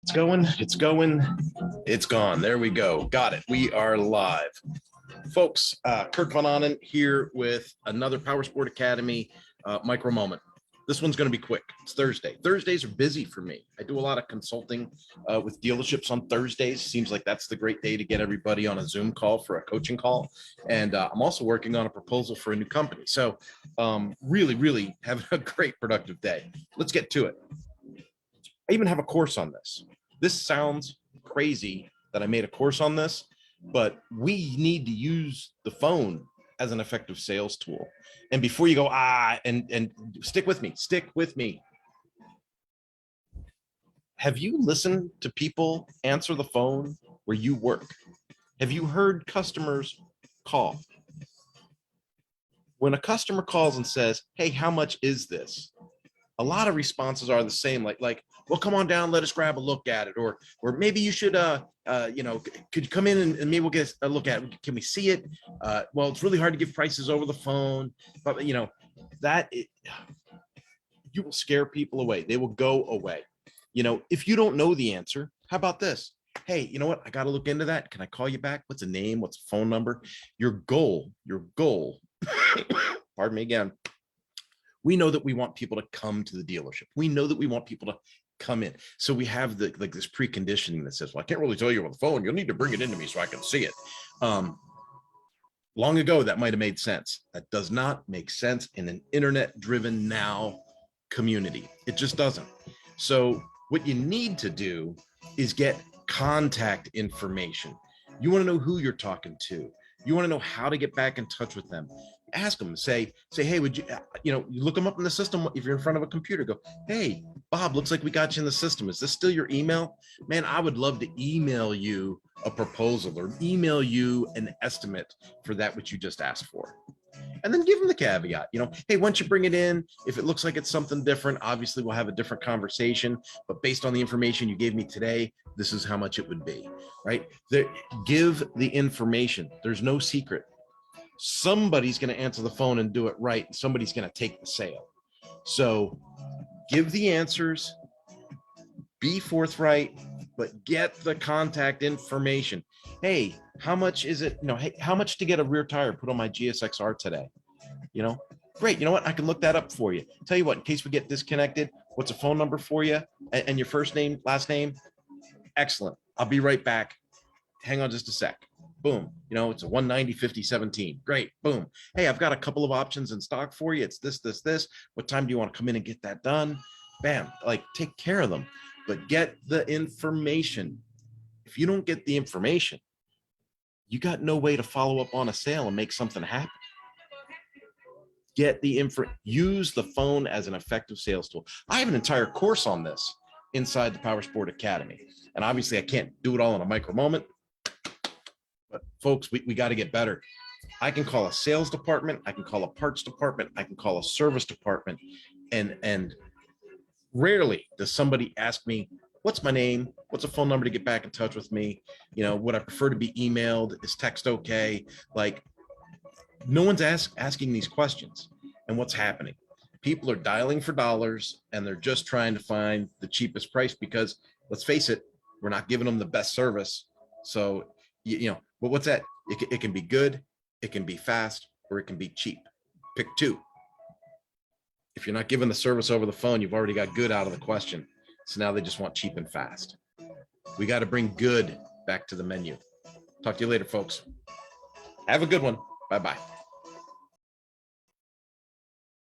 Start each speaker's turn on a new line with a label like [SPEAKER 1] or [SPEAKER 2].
[SPEAKER 1] It's going, it's going, it's gone. There we go. Got it. We are live. Folks, Kirk Von Onen here with another Power Sport Academy micro moment. This one's going to be quick. It's Thursday. Thursdays are busy for me. I do a lot of consulting with dealerships on Thursdays. Seems like that's the great day to get everybody on a Zoom call for a coaching call. And I'm also working on a proposal for a new company. So really having a great productive day. Let's get to it. I even have a course on this. This sounds crazy that I made a course on this, but we need to use the phone as an effective sales tool. And before you go, and stick with me. Have you listened to people answer the phone where you work? Have you heard customers call? When a customer calls and says, hey, how much is this? A lot of responses are the same, like, well, come on down, let us grab a look at it, or maybe you should, could you come in and maybe we'll get a look at it? Can we see it? Well, it's really hard to give prices over the phone, but you will scare people away. They will go away. If you don't know the answer, how about this? Hey, you know what? I got to look into that. Can I call you back? What's a name? What's a phone number? Your goal, pardon me again. We know that we want people to come to the dealership. We know that we want people to come in. So we have this preconditioning that says, well, I can't really tell you on the phone. You'll need to bring it into me so I can see it. Long ago, that might have made sense. That does not make sense in an internet-driven now community. It just doesn't. So what you need to do is get contact information. You want to know who you're talking to. You want to know how to get back in touch with them. Ask them, say, hey, would you, you look them up in the system. If you're in front of a computer, go, hey, Bob, looks like we got you in the system. Is this still your email? Man, I would love to email you a proposal or email you an estimate for that which you just asked for. And then give them the caveat, hey, once you bring it in, if it looks like it's something different, obviously we'll have a different conversation, but based on the information you gave me today, this is how much it would be, right? Give the information. There's no secret. Somebody's going to answer the phone and do it right. And somebody's going to take the sale. So give the answers, be forthright, but get the contact information. Hey, how much is it? Hey, how much to get a rear tire put on my GSX-R today? Great. You know what? I can look that up for you. Tell you what, in case we get disconnected, what's a phone number for you and your first name, last name? Excellent. I'll be right back. Hang on just a sec. Boom. It's a 190-50-17. Great. Boom. Hey, I've got a couple of options in stock for you. It's this. What time do you want to come in and get that done? Bam. Take care of them, but get the information. If you don't get the information, you got no way to follow up on a sale and make something happen. Get the info. Use the phone as an effective sales tool. I have an entire course on this inside the Power Sport Academy. And obviously I can't do it all in a micro moment, but folks, we got to get better. I can call a sales department. I can call a parts department. I can call a service department. And rarely does somebody ask me, what's my name? What's a phone number to get back in touch with me? Would I prefer to be emailed? Is text okay? No one's asking these questions. And what's happening? People are dialing for dollars and they're just trying to find the cheapest price because, let's face it, we're not giving them the best service. So, but what's that? It can be good, it can be fast, or it can be cheap. Pick two. If you're not giving the service over the phone, you've already got good out of the question. So now they just want cheap and fast. We got to bring good back to the menu. Talk to you later, folks. Have a good one. Bye-bye.